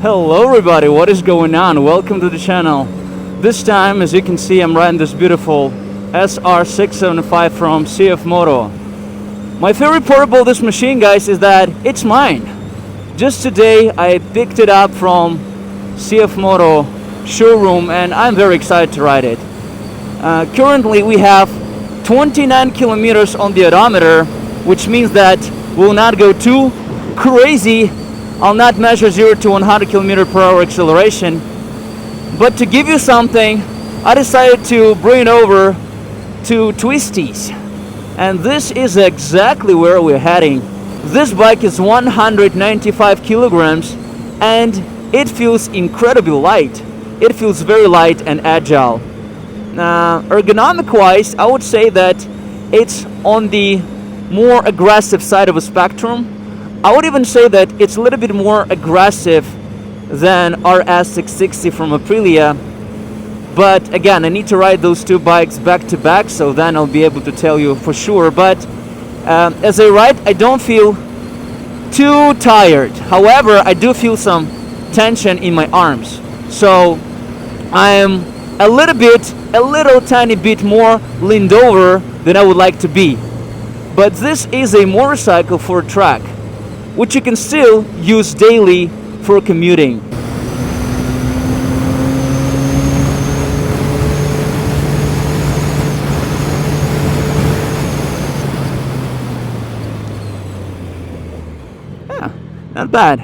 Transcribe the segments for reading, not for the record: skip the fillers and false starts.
Hello everybody, what is going on? Welcome to the channel. This time, as you can see, I'm riding this beautiful SR-675 from CFMOTO. My favorite part about this machine, guys, is that it's mine. Just today I picked it up from CFMOTO showroom and I'm very excited to ride it. Currently we have 29 kilometers on the odometer, which means that we'll not go too crazy. I'll not measure 0 to 100 km/h acceleration, but to give you something, I decided to bring it over to Twisties, and this is exactly where we're heading. This bike is 195 kilograms and it feels incredibly light. It feels very light and agile. Ergonomic wise, I would say that it's on the more aggressive side of a spectrum. I would even say that it's a little bit more aggressive than RS660 from Aprilia. But again, I need to ride those two bikes back to back, so then I'll be able to tell you for sure. But as I ride, I don't feel too tired. However, I do feel some tension in my arms. So I'm a little tiny bit more leaned over than I would like to be. But this is a motorcycle for a track, which you can still use daily for commuting. Yeah, not bad.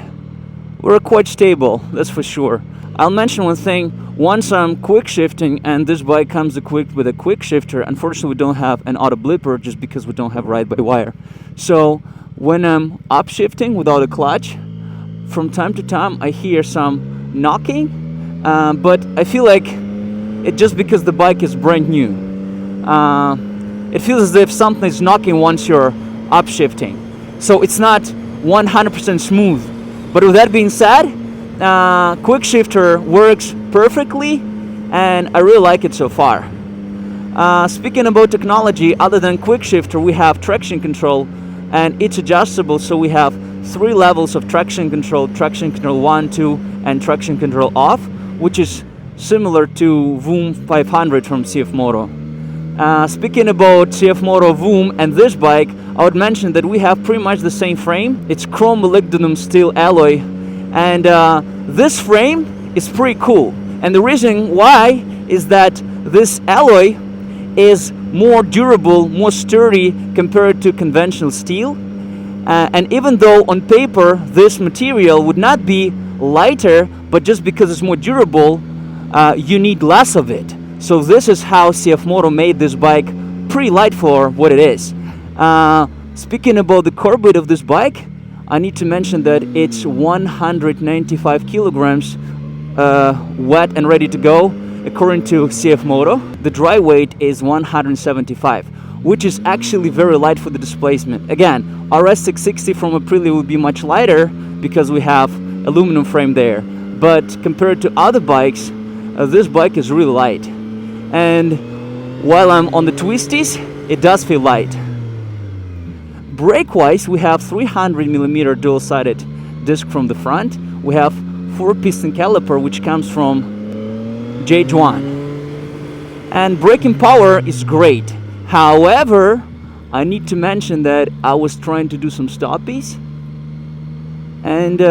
We're quite stable, that's for sure. I'll mention one thing. Once I'm quick shifting, and this bike comes equipped with a quick shifter, unfortunately we don't have an auto blipper just because we don't have ride-by-wire. So when I'm upshifting without a clutch, from time to time I hear some knocking, but I feel like it just because the bike is brand new. It feels as if something is knocking once you're upshifting. So it's not 100% smooth. But with that being said, quick shifter works perfectly and I really like it so far. Speaking about technology, other than quick shifter, we have traction control, and it's adjustable, so we have 3 levels of traction control 1, 2, and traction control off, which is similar to VOOM 500 from CFMOTO. Speaking about CFMOTO VOOM and this bike, I would mention that we have pretty much the same frame. It's chrome molybdenum steel alloy, and this frame is pretty cool. And the reason why is that this alloy is more durable, more sturdy compared to conventional steel. And even though on paper this material would not be lighter, but just because it's more durable, you need less of it. So this is how CFMOTO made this bike pretty light for what it is. Speaking about the core weight of this bike, I need to mention that it's 195 kilograms wet and ready to go. According to CFMOTO, the dry weight is 175, which is actually very light for the displacement. Again, RS660 from Aprilia will be much lighter because we have aluminum frame there. But compared to other bikes, this bike is really light. And while I'm on the Twisties, it does feel light. Brake-wise, we have 300mm dual-sided disc from the front. We have 4-piston caliper, which comes from J1, and braking power is great. However, I need to mention that I was trying to do some stoppies and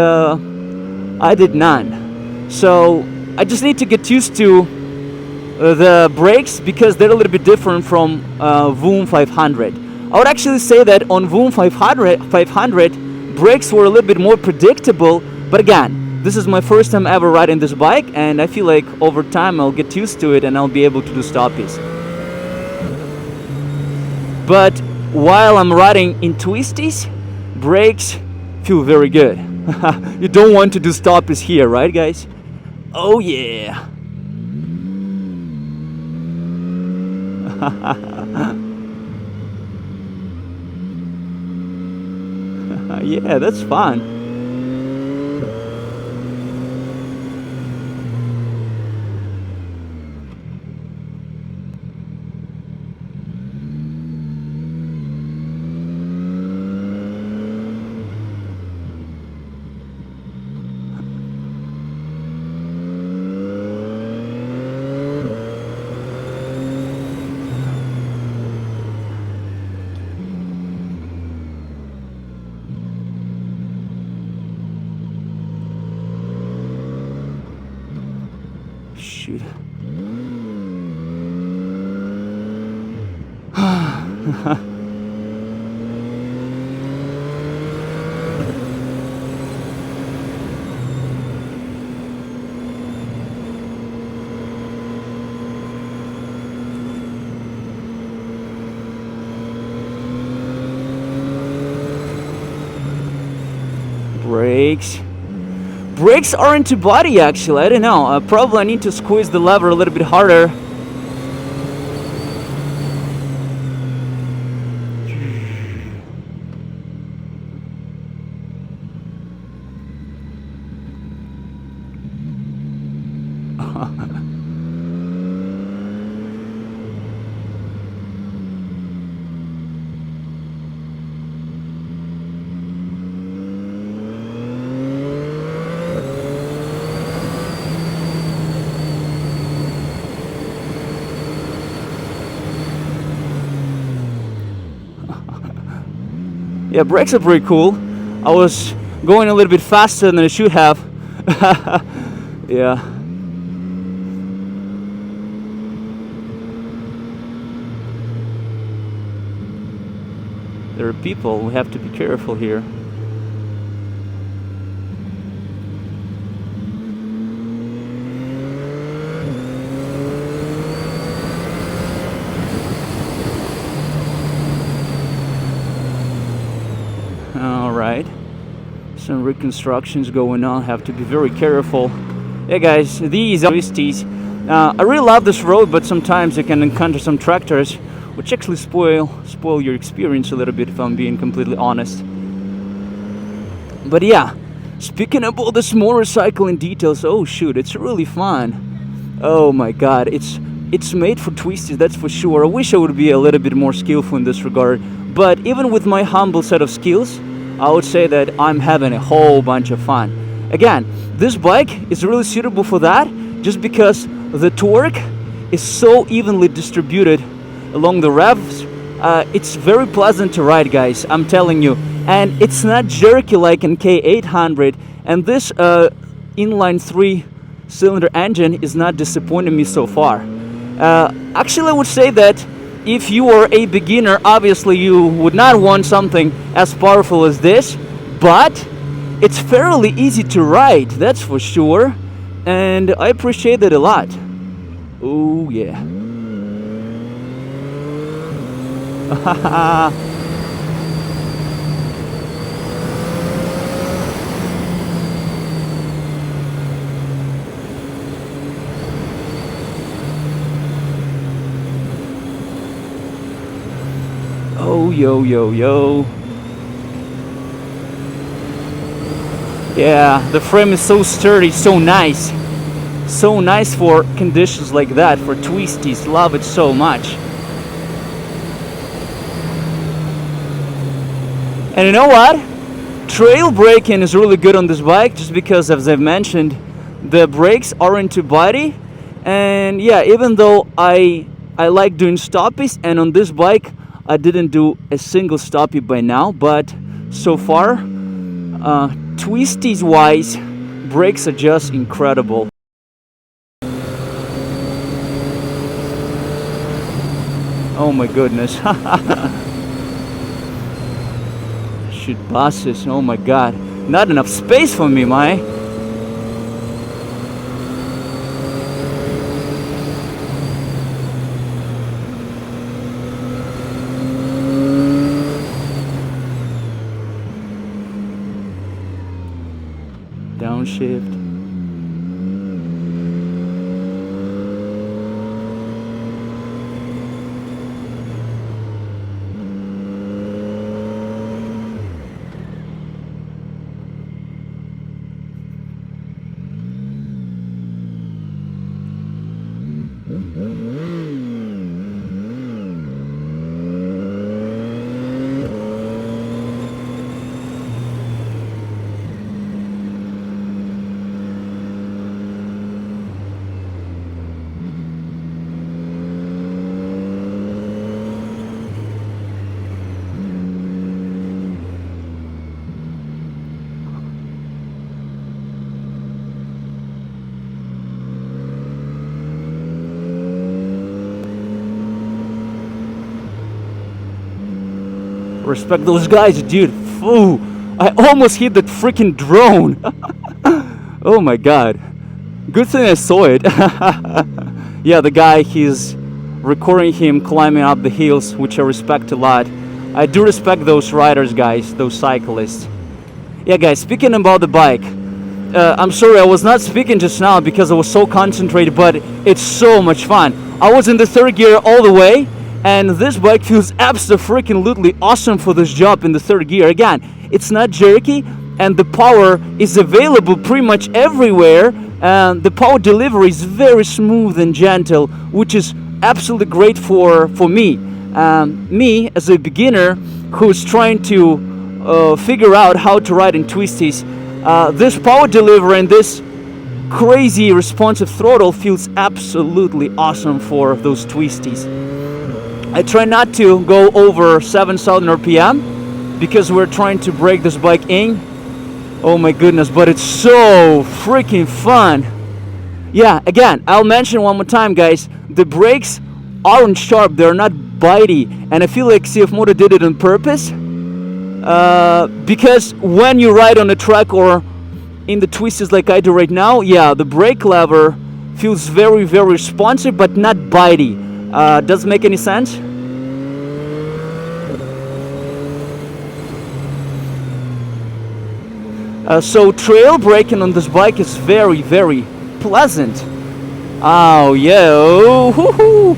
I did none. So I just need to get used to the brakes because they're a little bit different from VOOM 500. I would actually say that on VOOM 500 brakes were a little bit more predictable, but again, this is my first time ever riding this bike, and I feel like over time I'll get used to it and I'll be able to do stoppies. But while I'm riding in Twisties, brakes feel very good. You don't want to do stoppies here, right guys? Oh yeah! Yeah, that's fun. shoot. Brakes. Brakes are into body actually. I don't know. Probably I need to squeeze the lever a little bit harder. Yeah, brakes are pretty cool. I was going a little bit faster than I should have. Yeah. There are people, we have to be careful here. Alright, some reconstructions going on, have to be very careful. Hey guys, these are twisties. I really love this road, but sometimes you can encounter some tractors which actually spoil your experience a little bit, if I'm being completely honest. But yeah, speaking about this motorcycling details, oh shoot, it's really fun. Oh my god, it's made for twisties, that's for sure. I wish I would be a little bit more skillful in this regard, but even with my humble set of skills, I would say that I'm having a whole bunch of fun. Again, this bike is really suitable for that, just because the torque is so evenly distributed along the revs. It's very pleasant to ride, guys, I'm telling you. And it's not jerky like in K800, and this inline 3-cylinder engine is not disappointing me so far. Actually, I would say that if you are a beginner, obviously you would not want something as powerful as this, but it's fairly easy to ride, that's for sure, and I appreciate it a lot. Oh yeah. Oh, yo, yo, yo. Yeah, the frame is so sturdy, so nice. So nice for conditions like that, for twisties. Love it so much. And you know what? Trail braking is really good on this bike, just because, as I've mentioned, the brakes are into body. And yeah, even though I like doing stoppies, and on this bike I didn't do a single stoppie by now, but so far, twisties wise, brakes are just incredible. Oh my goodness. Shoot, buses, oh my god. Not enough space for me, my. Downshift. Respect those guys, dude. Ooh, I almost hit that freaking drone. Oh my god. Good thing I saw it. Yeah, the guy, he's recording him climbing up the hills, which I respect a lot. I do respect those riders, guys, those cyclists. Yeah, guys, speaking about the bike, I'm sorry I was not speaking just now because I was so concentrated, but it's so much fun. I was in the third gear all the way, and this bike feels absolutely awesome for this job in the third gear. Again, it's not jerky, and the power is available pretty much everywhere, and the power delivery is very smooth and gentle, which is absolutely great for me. Me, as a beginner who's trying to figure out how to ride in twisties, this power delivery and this crazy responsive throttle feels absolutely awesome for those twisties. I try not to go over 7,000 RPM because we're trying to break this bike in. Oh my goodness, but it's so freaking fun. Yeah, again, I'll mention one more time, guys, the brakes aren't sharp, they're not bitey, and I feel like CFMOTO did it on purpose, because when you ride on a track or in the twisties like I do right now, yeah, the brake lever feels very responsive but not bitey. Does it make any sense? So trail braking on this bike is very pleasant. Oh yeah, oh, hoo-hoo.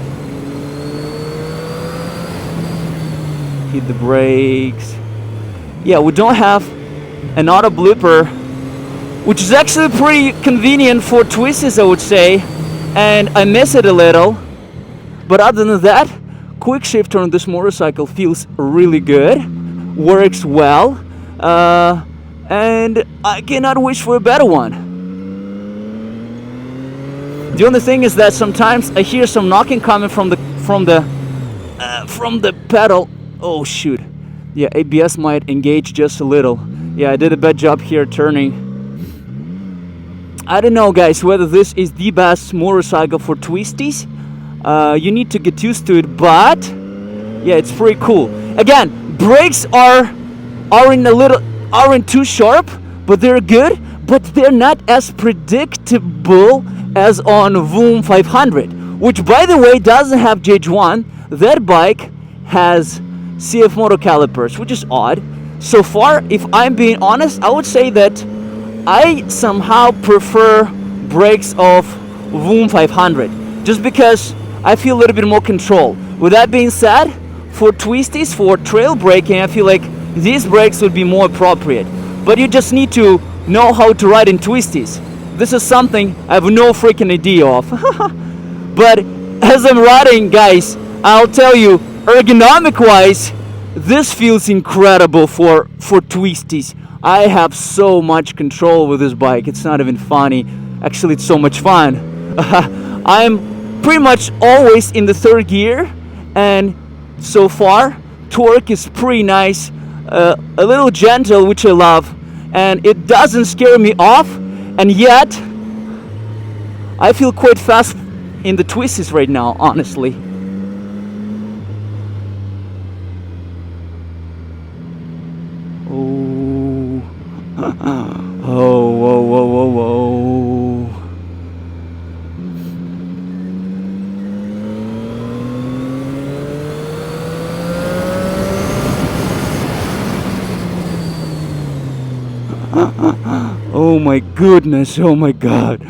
Hit the brakes. Yeah, we don't have an auto blipper, which is actually pretty convenient for twisties, I would say, and I miss it a little. But other than that, quick shifter on this motorcycle feels really good, works well, and I cannot wish for a better one. The only thing is that sometimes I hear some knocking coming from the pedal. Oh shoot! Yeah, ABS might engage just a little. Yeah, I did a bad job here turning. I don't know, guys, whether this is the best motorcycle for twisties. You need to get used to it, but yeah, it's pretty cool. Again, brakes aren't too sharp, but they're good. But they're not as predictable as on Voom 500, which, by the way, doesn't have GH1. That bike has CFMOTO calipers, which is odd. So far, if I'm being honest, I would say that I somehow prefer brakes of Voom 500, just because I feel a little bit more control. With that being said, for twisties, for trail braking, I feel like these brakes would be more appropriate. But you just need to know how to ride in twisties. This is something I have no freaking idea of. But as I'm riding, guys, I'll tell you, ergonomic wise, this feels incredible for twisties. I have so much control with this bike, it's not even funny. Actually, it's so much fun. I'm pretty much always in the third gear, and so far torque is pretty nice, a little gentle, which I love, and it doesn't scare me off, and yet I feel quite fast in the twisties right now, honestly. Oh, oh, whoa, whoa, whoa, whoa. Oh my goodness, oh my god.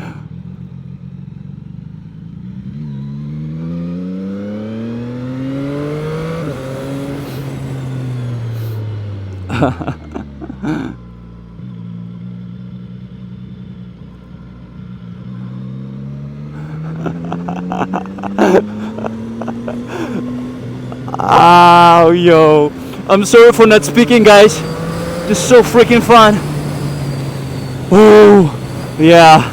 Oh, yo. I'm sorry for not speaking, guys. This is so freaking fun. Oh, yeah.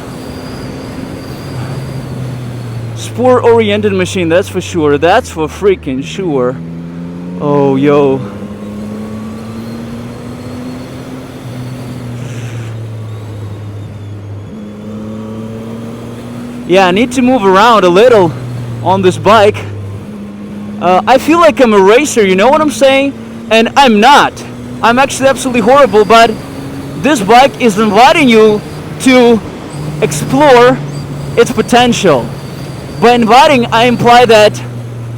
Sport-oriented machine, that's for sure. That's for freaking sure. Oh, yo. Yeah, I need to move around a little on this bike. I feel like I'm a racer, you know what I'm saying? And I'm not. I'm actually absolutely horrible, but this bike is inviting you to explore its potential. By inviting, I imply that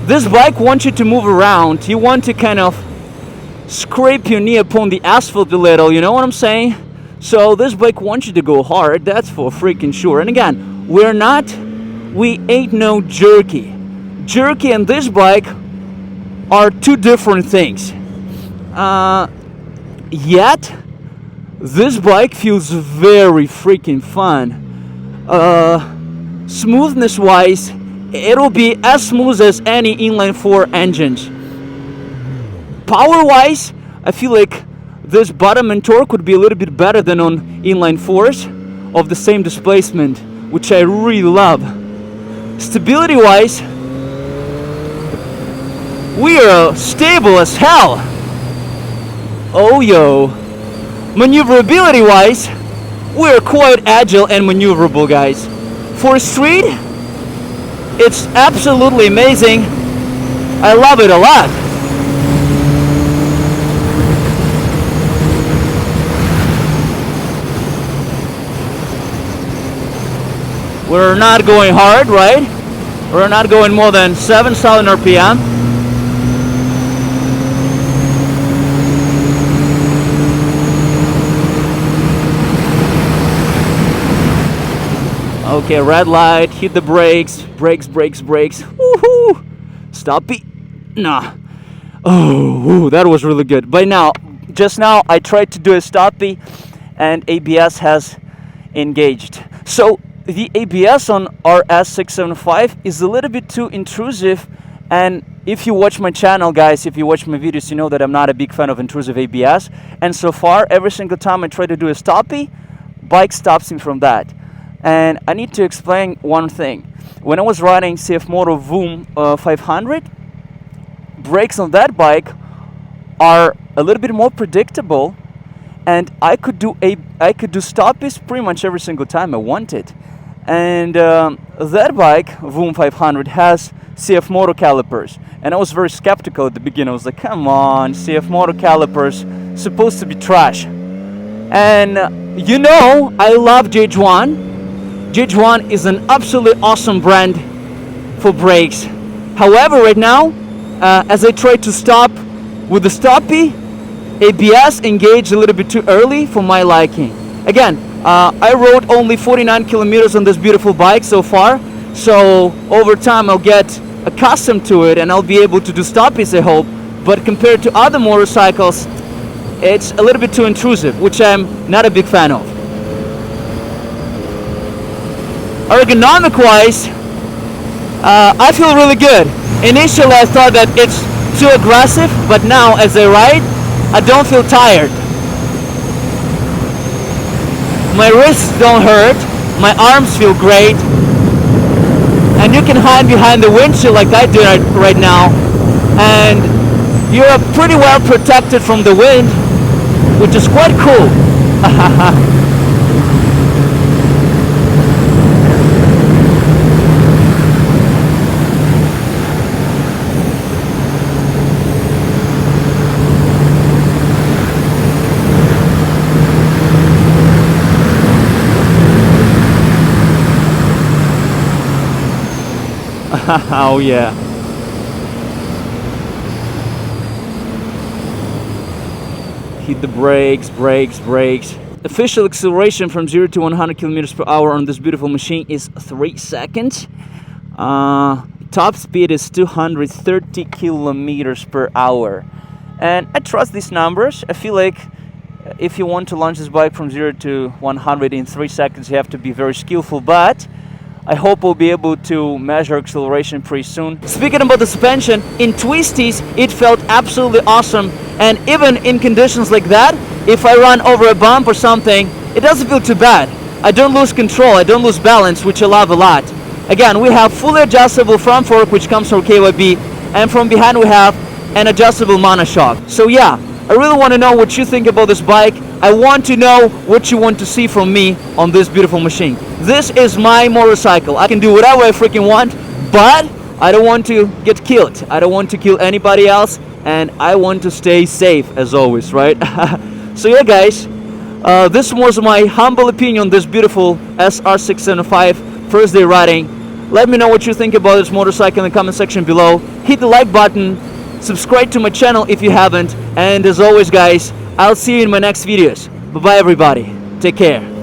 this bike wants you to move around. You want to kind of scrape your knee upon the asphalt a little, you know what I'm saying? So this bike wants you to go hard, that's for freaking sure. And again, we ain't no jerky. Jerky and this bike are two different things. Yet, this bike feels very freaking fun. Smoothness wise, it'll be as smooth as any inline 4 engines. Power wise, I feel like this bottom end torque would be a little bit better than on inline 4s of the same displacement, which I really love. Stability wise, we are stable as hell. Oh yo. Maneuverability wise, we're quite agile and maneuverable, guys. For street, it's absolutely amazing. I love it a lot. We're not going hard, right? We're not going more than 7,000 RPM. Okay, red light, hit the brakes, brakes. Woohoo! Stoppy. Nah. Oh, that was really good. But now, just now, I tried to do a stoppy and ABS has engaged. So, the ABS on RS675 is a little bit too intrusive, and if you watch my channel, guys, if you watch my videos, you know that I'm not a big fan of intrusive ABS, and so far, every single time I try to do a stoppy, bike stops me from that. And I need to explain one thing. When I was riding CFMOTO VOOM 500, brakes on that bike are a little bit more predictable, and I could do stoppies pretty much every single time I wanted. And that bike, VOOM 500, has CFMOTO calipers, and I was very skeptical at the beginning. I was like, come on, CFMOTO calipers, supposed to be trash. And you know, I love JH1. JH1 is an absolutely awesome brand for brakes. However, right now, as I try to stop with the stoppy, ABS engaged a little bit too early for my liking. Again, I rode only 49 kilometers on this beautiful bike so far, so over time I'll get accustomed to it and I'll be able to do stoppies, I hope. But compared to other motorcycles, it's a little bit too intrusive, which I'm not a big fan of. Ergonomic wise, I feel really good. Initially I thought that it's too aggressive, but now as I ride, I don't feel tired. My wrists don't hurt, my arms feel great, and you can hide behind the windshield like I do right now, and you're pretty well protected from the wind, which is quite cool. Oh yeah. Hit the brakes. Official acceleration from 0 to 100 kilometers per hour on this beautiful machine is 3 seconds. Top speed is 230 kilometers per hour. And I trust these numbers. I feel like if you want to launch this bike from 0 to 100 in 3 seconds, you have to be very skillful, but I hope we'll be able to measure acceleration pretty soon. Speaking about the suspension, in twisties, it felt absolutely awesome. And even in conditions like that, if I run over a bump or something, it doesn't feel too bad. I don't lose control, I don't lose balance, which I love a lot. Again, we have fully adjustable front fork, which comes from KYB, and from behind we have an adjustable monoshock. So yeah, I really want to know what you think about this bike. I want to know what you want to see from me on this beautiful machine. This is my motorcycle. I can do whatever I freaking want, but I don't want to get killed. I don't want to kill anybody else and I want to stay safe as always, right? So yeah, guys, this was my humble opinion on this beautiful SR675 first day riding. Let me know what you think about this motorcycle in the comment section below. Hit the like button, subscribe to my channel if you haven't, and as always guys, I'll see you in my next videos. Bye bye everybody, take care.